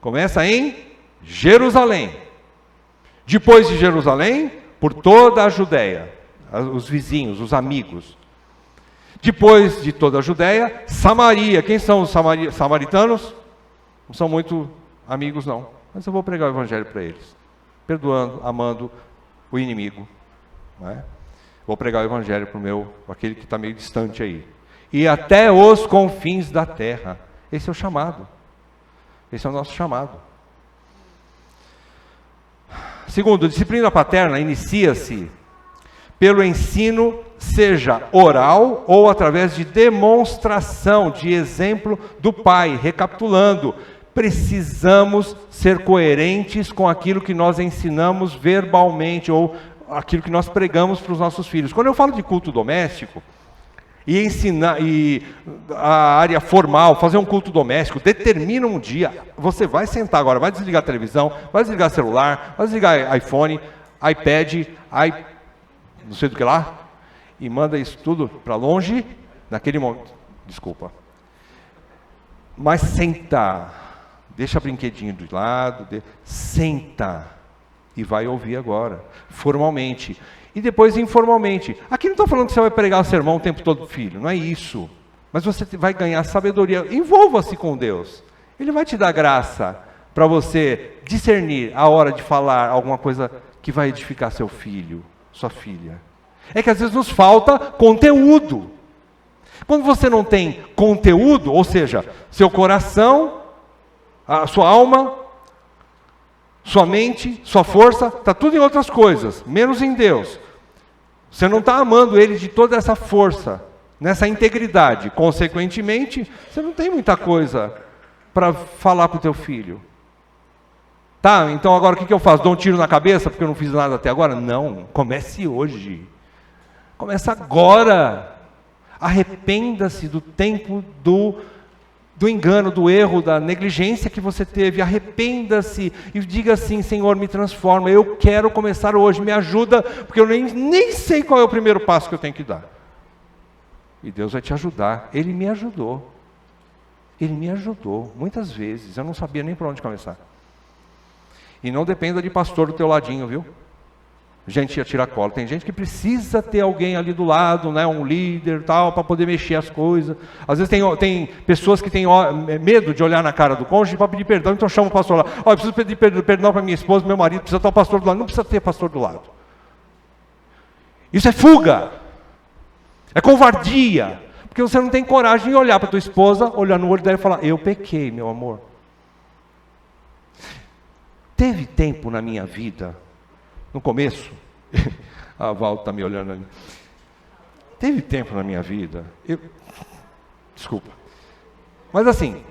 Começa em Jerusalém. Depois de Jerusalém, por toda a Judéia, os vizinhos, os amigos. Depois de toda a Judéia, Samaria. Quem são os samaritanos? Não são muito amigos, não. Mas eu vou pregar o Evangelho para eles. Perdoando, amando o inimigo. Não é? Vou pregar o Evangelho para aquele que está meio distante aí. E até os confins da terra. Esse é o chamado. Esse é o nosso chamado. Segundo, a disciplina paterna inicia-se pelo ensino, seja oral ou através de demonstração, de exemplo do pai. Recapitulando, precisamos ser coerentes com aquilo que nós ensinamos verbalmente ou aquilo que nós pregamos para os nossos filhos. Quando eu falo de culto doméstico, e ensinar, e a área formal, fazer um culto doméstico, determina um dia, você vai sentar agora, vai desligar a televisão, vai desligar o celular, vai desligar iPhone, iPad, não sei do que lá, e manda isso tudo para longe, naquele momento, desculpa. Mas senta, deixa brinquedinho do lado, senta, e vai ouvir agora, formalmente. E depois informalmente. Aqui não estou falando que você vai pregar o sermão o tempo todo, filho, não é isso. Mas você vai ganhar sabedoria. Envolva-se com Deus. Ele vai te dar graça para você discernir a hora de falar alguma coisa que vai edificar seu filho, sua filha. É que às vezes nos falta conteúdo. Quando você não tem conteúdo, ou seja, seu coração, a sua alma, sua mente, sua força, está tudo em outras coisas, menos em Deus. Você não está amando Ele de toda essa força, nessa integridade. Consequentemente, você não tem muita coisa para falar para o teu filho. Tá, então agora o que eu faço? Dou um tiro na cabeça porque eu não fiz nada até agora? Não, comece hoje. Começa agora. Arrependa-se do tempo do engano, do erro, da negligência que você teve. Arrependa-se e diga assim: Senhor, me transforma, eu quero começar hoje, me ajuda, porque eu nem sei qual é o primeiro passo que eu tenho que dar. E Deus vai te ajudar. Ele me ajudou. Ele me ajudou, muitas vezes, eu não sabia nem por onde começar. E não dependa de pastor do teu ladinho, viu? Gente ia tirar cola. Tem gente que precisa ter alguém ali do lado, né, um líder tal, para poder mexer as coisas. Às vezes tem pessoas que têm medo de olhar na cara do cônjuge para pedir perdão, então chama o pastor lá. Eu preciso pedir perdão para minha esposa, meu marido, precisa estar o pastor do lado. Não precisa ter pastor do lado. Isso é fuga. É covardia. Porque você não tem coragem de olhar para tua esposa, olhar no olho dela e falar: eu pequei, meu amor. Teve tempo na minha vida, no começo, a Val está me olhando ali. Teve tempo na minha vida, desculpa, mas assim,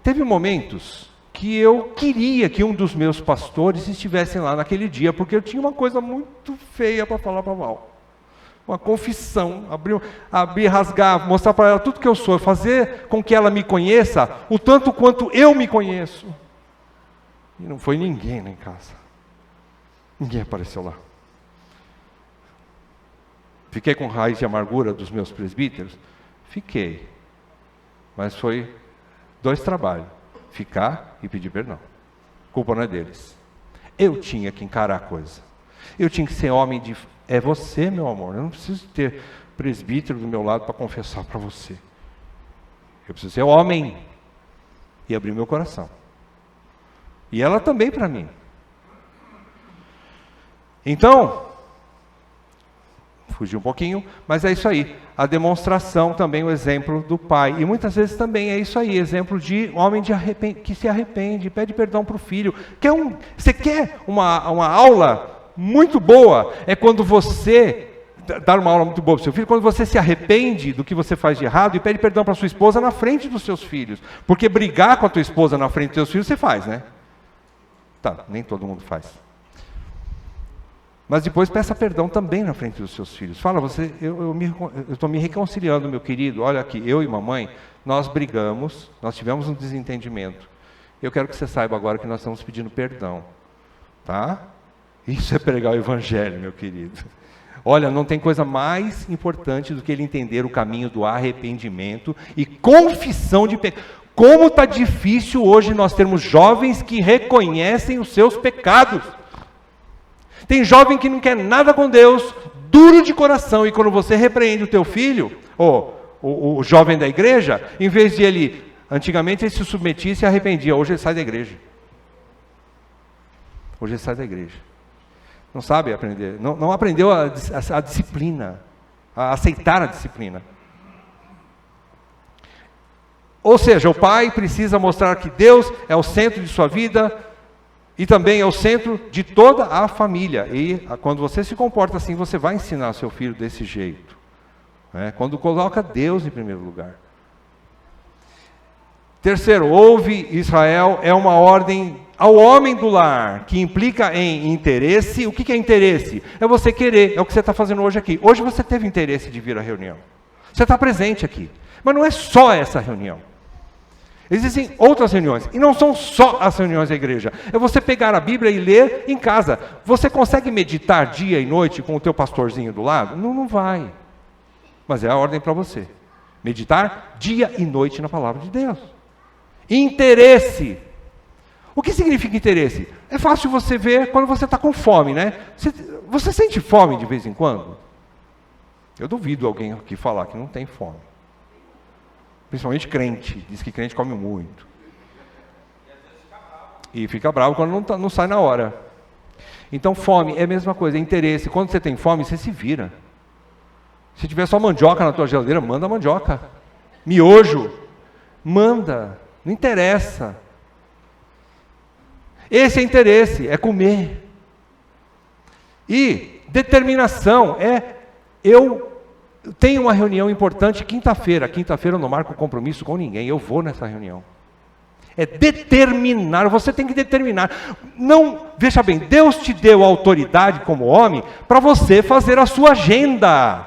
teve momentos que eu queria que um dos meus pastores estivesse lá naquele dia, porque eu tinha uma coisa muito feia para falar para a Val. Uma confissão, abrir, rasgar, mostrar para ela tudo que eu sou, fazer com que ela me conheça o tanto quanto eu me conheço. E não foi ninguém lá em casa. Ninguém apareceu lá. Fiquei com raiz de amargura dos meus presbíteros? Fiquei. Mas foi 2 trabalhos. Ficar e pedir perdão. A culpa não é deles. Eu tinha que encarar a coisa. Eu tinha que ser homem de... É você, meu amor. Eu não preciso ter presbítero do meu lado para confessar para você. Eu preciso ser homem. E abrir meu coração. E ela também para mim. Então, fugi um pouquinho, mas é isso aí. A demonstração também, o exemplo do pai. E muitas vezes também é isso aí, exemplo de homem que se arrepende, pede perdão para o filho. Você quer uma aula muito boa? É quando você dar uma aula muito boa para o seu filho, quando você se arrepende do que você faz de errado e pede perdão para sua esposa na frente dos seus filhos. Porque brigar com a tua esposa na frente dos seus filhos você faz, né? Tá, nem todo mundo faz. Mas depois peça perdão também na frente dos seus filhos. Fala, eu estou me reconciliando, meu querido. Olha aqui, eu e mamãe, nós brigamos, nós tivemos um desentendimento. Eu quero que você saiba agora que nós estamos pedindo perdão. Tá? Isso é pregar o evangelho, meu querido. Olha, não tem coisa mais importante do que ele entender o caminho do arrependimento e confissão de pecado. Como está difícil hoje nós termos jovens que reconhecem os seus pecados. Tem jovem que não quer nada com Deus, duro de coração, e quando você repreende o teu filho, o jovem da igreja, em vez de ele, antigamente ele se submetia e se arrependia, hoje ele sai da igreja. Hoje ele sai da igreja. Não sabe aprender, não aprendeu a disciplina, a aceitar a disciplina. Ou seja, o pai precisa mostrar que Deus é o centro de sua vida e também é o centro de toda a família. E quando você se comporta assim, você vai ensinar seu filho desse jeito. Né? Quando coloca Deus em primeiro lugar. Terceiro, ouve Israel, é uma ordem ao homem do lar, que implica em interesse. O que é interesse? É você querer, é o que você está fazendo hoje aqui. Hoje você teve interesse de vir à reunião. Você está presente aqui. Mas não é só essa reunião. Existem outras reuniões, e não são só as reuniões da igreja. É você pegar a Bíblia e ler em casa. Você consegue meditar dia e noite com o teu pastorzinho do lado? Não vai. Mas é a ordem para você. Meditar dia e noite na palavra de Deus. Interesse. O que significa interesse? É fácil você ver quando você está com fome, né? Você sente fome de vez em quando? Eu duvido alguém aqui falar que não tem fome. Principalmente crente, diz que crente come muito. E fica bravo quando não sai na hora. Então fome é a mesma coisa, é interesse. Quando você tem fome, você se vira. Se tiver só mandioca na tua geladeira, manda mandioca. Miojo, manda, não interessa. Esse é interesse, é comer. E determinação eu tenho uma reunião importante quinta-feira. Quinta-feira eu não marco compromisso com ninguém, eu vou nessa reunião. É determinar, você tem que determinar. Não, veja bem, Deus te deu autoridade como homem para você fazer a sua agenda.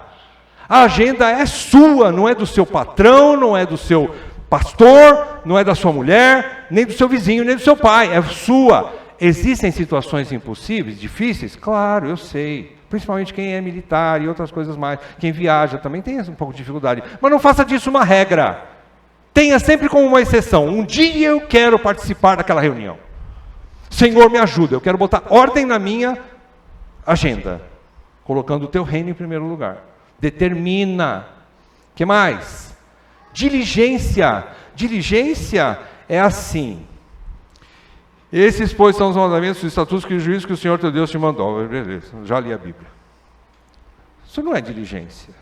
A agenda é sua, não é do seu patrão, não é do seu pastor, não é da sua mulher, nem do seu vizinho, nem do seu pai, é sua. Existem situações impossíveis, difíceis? Claro, eu sei. Principalmente quem é militar e outras coisas mais. Quem viaja também tem um pouco de dificuldade. Mas não faça disso uma regra. Tenha sempre como uma exceção. Um dia eu quero participar daquela reunião. Senhor, me ajuda. Eu quero botar ordem na minha agenda. Colocando o teu reino em primeiro lugar. Determina. O que mais? Diligência. Diligência é assim. Esses, pois, são os mandamentos, os estatutos e os juízos que o Senhor teu Deus te mandou. Beleza, já li a Bíblia. Isso não é diligência.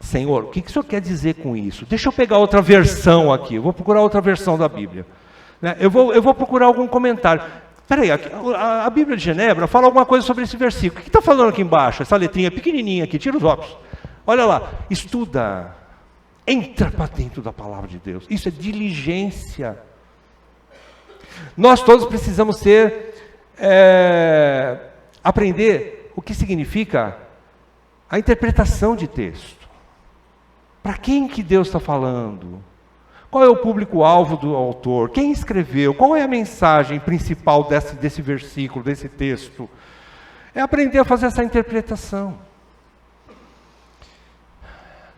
Senhor, o que o Senhor quer dizer com isso? Deixa eu pegar outra versão aqui. Eu vou procurar outra versão da Bíblia. Eu vou procurar algum comentário. Espera aí, a Bíblia de Genebra fala alguma coisa sobre esse versículo. O que está falando aqui embaixo? Essa letrinha pequenininha aqui, tira os óculos. Olha lá, estuda. Entra para dentro da palavra de Deus. Isso é diligência. Nós todos precisamos aprender o que significa a interpretação de texto. Para quem que Deus está falando? Qual é o público-alvo do autor? Quem escreveu? Qual é a mensagem principal desse versículo, desse texto? É aprender a fazer essa interpretação.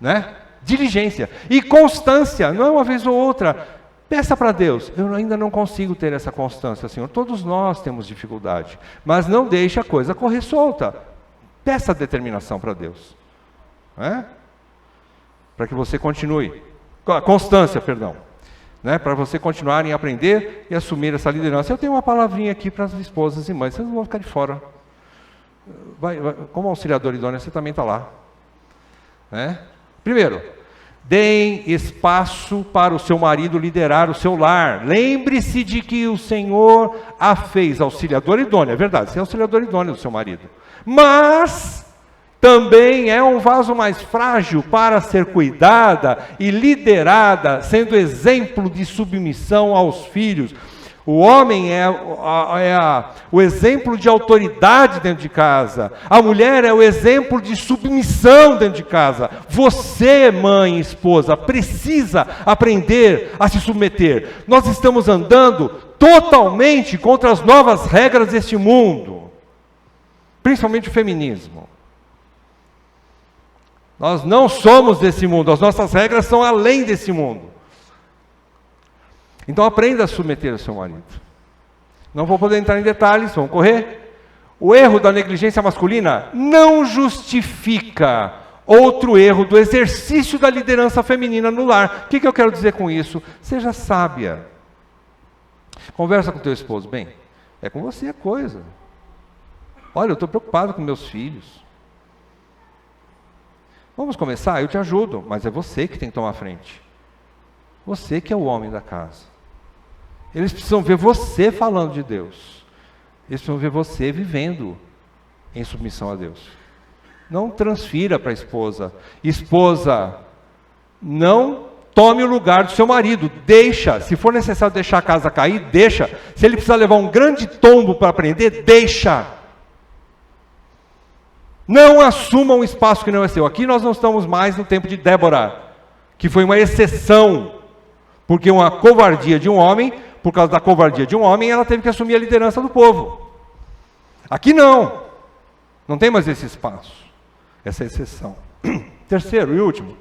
Né? Diligência. E constância, não é uma vez ou outra. Peça para Deus, eu ainda não consigo ter essa constância, Senhor. Todos nós temos dificuldade, mas não deixe a coisa correr solta. Peça a determinação para Deus, né? Para que você continue, constância, perdão, né? Para você continuarem a aprender e assumir essa liderança. Eu tenho uma palavrinha aqui para as esposas e mães, vocês não vão ficar de fora. Vai, como auxiliador idôneo, você também está lá, né? Primeiro, Deem espaço para o seu marido liderar o seu lar. Lembre-se de que o Senhor a fez auxiliadora idônea. É verdade, você é auxiliadora idônea do seu marido. Mas também é um vaso mais frágil para ser cuidada e liderada, sendo exemplo de submissão aos filhos. O homem é o exemplo de autoridade dentro de casa. A mulher é o exemplo de submissão dentro de casa. Você, mãe e esposa, precisa aprender a se submeter. Nós estamos andando totalmente contra as novas regras deste mundo, principalmente o feminismo. Nós não somos desse mundo, as nossas regras são além desse mundo. Então aprenda a submeter o seu marido. Não vou poder entrar em detalhes, vamos correr. O erro da negligência masculina não justifica outro erro do exercício da liderança feminina no lar. O que eu quero dizer com isso? Seja sábia. Conversa com teu esposo. Bem, é com você a coisa. Olha, eu estou preocupado com meus filhos. Vamos começar? Eu te ajudo, mas é você que tem que tomar a frente. Você que é o homem da casa. Eles precisam ver você falando de Deus. Eles precisam ver você vivendo em submissão a Deus. Não transfira para a esposa. Esposa, não tome o lugar do seu marido. Deixa. Se for necessário deixar a casa cair, deixa. Se ele precisar levar um grande tombo para aprender, deixa. Não assuma um espaço que não é seu. Aqui nós não estamos mais no tempo de Débora, que foi uma exceção. Porque uma covardia de um homem, por causa da covardia de um homem, ela teve que assumir a liderança do povo. Aqui não. Não tem mais esse espaço. Essa exceção. Terceiro e último.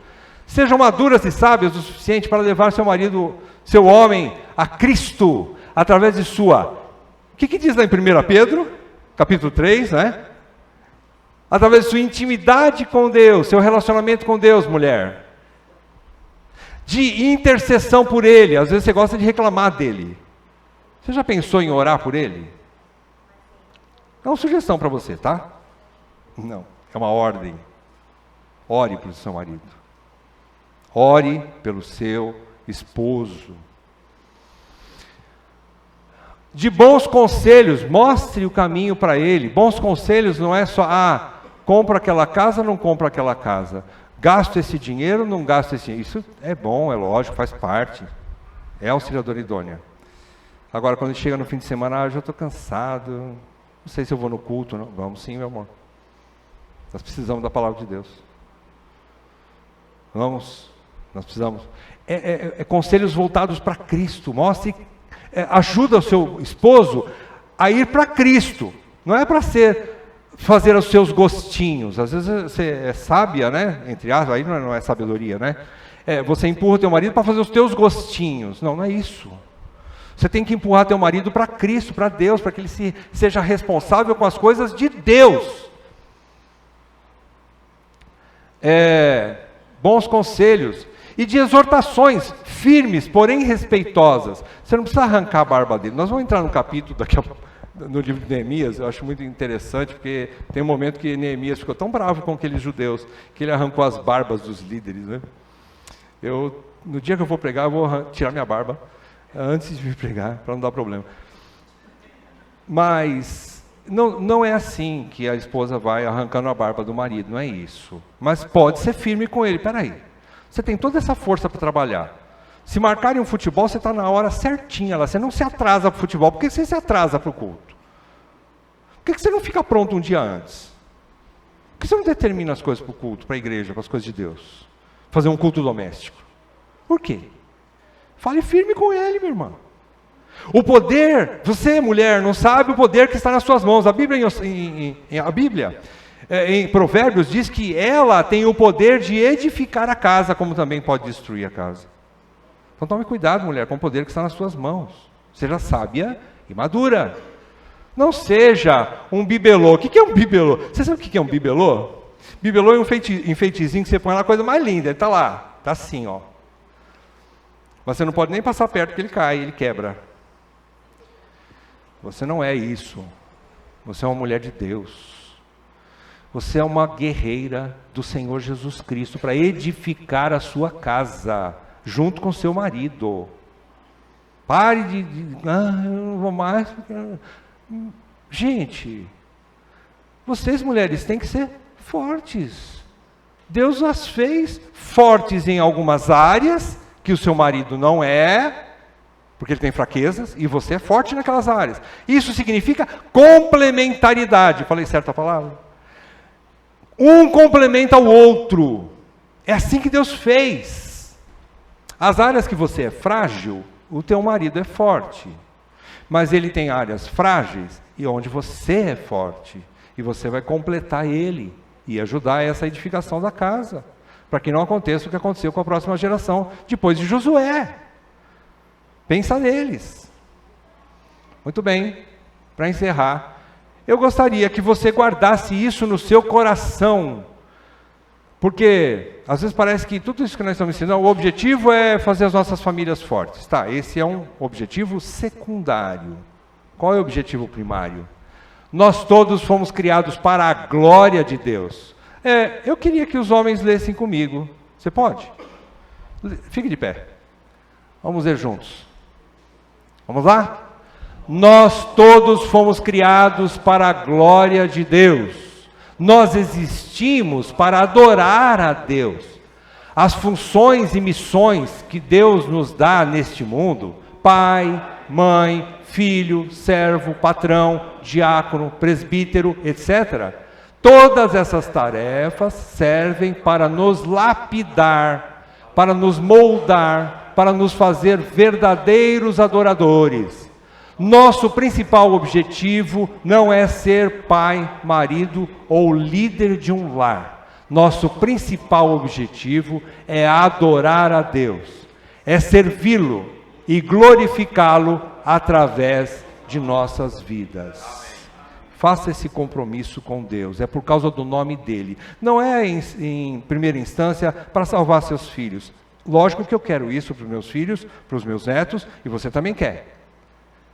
Sejam maduras e sábias o suficiente para levar seu marido, seu homem, a Cristo, através de sua... O que diz lá em 1 Pedro, capítulo 3, né? Através de sua intimidade com Deus, seu relacionamento com Deus, mulher. De intercessão por ele. Às vezes você gosta de reclamar dele. Você já pensou em orar por ele? É uma sugestão para você, tá? Não, é uma ordem. Ore pelo seu marido. Ore pelo seu esposo. De bons conselhos, mostre o caminho para ele. Bons conselhos não é só, compra aquela casa, não compra aquela casa. Gasto esse dinheiro, não gasto esse dinheiro. Isso é bom, é lógico, faz parte. É auxiliadora idônea. Agora, quando chega no fim de semana, eu já estou cansado. Não sei se eu vou no culto. Não. Vamos sim, meu amor. Nós precisamos da palavra de Deus. Vamos. Nós precisamos. Conselhos voltados para Cristo. Mostre, ajuda o seu esposo a ir para Cristo. Não é para fazer os seus gostinhos. Às vezes você é sábia, né? Entre aspas, aí não é sabedoria, né? Você empurra teu marido para fazer os teus gostinhos. Não é isso. Você tem que empurrar teu marido para Cristo, para Deus, para que ele seja responsável com as coisas de Deus. Bons conselhos e de exortações firmes, porém respeitosas. Você não precisa arrancar a barba dele. Nós vamos entrar no capítulo daqui a pouco. No livro de Neemias, eu acho muito interessante, porque tem um momento que Neemias ficou tão bravo com aqueles judeus, que ele arrancou as barbas dos líderes, né? No dia que eu for pregar, eu vou tirar minha barba, antes de vir pregar, para não dar problema. Mas, não é assim que a esposa vai arrancando a barba do marido, não é isso. Mas pode ser firme com ele. Peraí, você tem toda essa força para trabalhar. Se marcarem um futebol, você está na hora certinha lá. Você não se atrasa para o futebol. Por que você se atrasa para o culto? Por que você não fica pronto um dia antes? Por que você não determina as coisas para o culto, para a igreja, para as coisas de Deus? Fazer um culto doméstico. Por quê? Fale firme com ele, meu irmão. O poder, você, mulher, não sabe o poder que está nas suas mãos. A Bíblia, em Provérbios, diz que ela tem o poder de edificar a casa, como também pode destruir a casa. Então tome cuidado, mulher, com o poder que está nas suas mãos. Seja sábia e madura. Não seja um bibelô. O que é um bibelô? Você sabe o que é um bibelô? Bibelô é um enfeitezinho que você põe lá, a coisa mais linda. Ele está lá, está assim, ó. Mas você não pode nem passar perto, porque ele cai, ele quebra. Você não é isso. Você é uma mulher de Deus. Você é uma guerreira do Senhor Jesus Cristo para edificar a sua casa, junto com seu marido. Pare eu não vou mais. Gente, vocês mulheres têm que ser fortes. Deus as fez fortes em algumas áreas, que o seu marido não é, porque ele tem fraquezas, e você é forte naquelas áreas. Isso significa complementaridade. Falei certa palavra? Um complementa o outro. É assim que Deus fez. As áreas que você é frágil, o teu marido é forte. Mas ele tem áreas frágeis, e onde você é forte. E você vai completar ele, e ajudar essa edificação da casa. Para que não aconteça o que aconteceu com a próxima geração, depois de Josué. Pensa neles. Muito bem, para encerrar, eu gostaria que você guardasse isso no seu coração, porque às vezes parece que tudo isso que nós estamos ensinando, o objetivo é fazer as nossas famílias fortes. Tá, esse é um objetivo secundário. Qual é o objetivo primário? Nós todos fomos criados para a glória de Deus. Eu queria que os homens lessem comigo. Você pode? Fique de pé. Vamos ler juntos. Vamos lá? Nós todos fomos criados para a glória de Deus. Nós existimos para adorar a Deus. As funções e missões que Deus nos dá neste mundo, pai, mãe, filho, servo, patrão, diácono, presbítero, etc. Todas essas tarefas servem para nos lapidar, para nos moldar, para nos fazer verdadeiros adoradores. Nosso principal objetivo não é ser pai, marido ou líder de um lar. Nosso principal objetivo é adorar a Deus, é servi-lo e glorificá-lo através de nossas vidas. Faça esse compromisso com Deus, é por causa do nome dele. Não é em primeira instância para salvar seus filhos. Lógico que eu quero isso para os meus filhos, para os meus netos, e você também quer.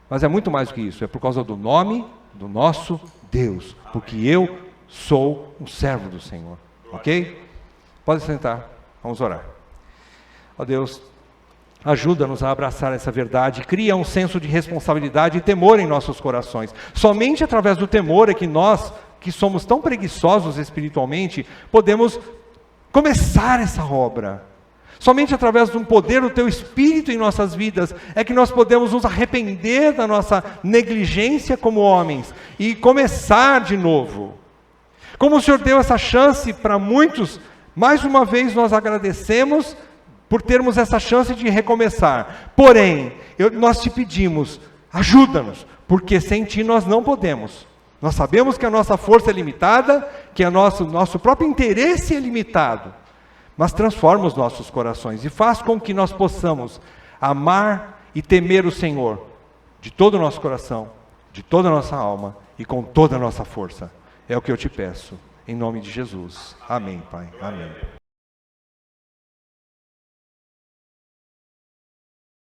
Mas é muito mais do que isso, é por causa do nome do nosso Deus, porque eu sou um servo do Senhor, ok? Pode sentar, vamos orar. Ó Deus, ajuda-nos a abraçar essa verdade, cria um senso de responsabilidade e temor em nossos corações. Somente através do temor é que nós, que somos tão preguiçosos espiritualmente, podemos começar essa obra. Somente através de um poder do Teu Espírito em nossas vidas é que nós podemos nos arrepender da nossa negligência como homens e começar de novo. Como o Senhor deu essa chance para muitos, mais uma vez nós agradecemos por termos essa chance de recomeçar. Porém, nós te pedimos, ajuda-nos, porque sem Ti nós não podemos. Nós sabemos que a nossa força é limitada, que o nosso próprio interesse é limitado. Mas transforma os nossos corações e faz com que nós possamos amar e temer o Senhor de todo o nosso coração, de toda a nossa alma e com toda a nossa força. É o que eu te peço, em nome de Jesus. Amém, Pai. Amém.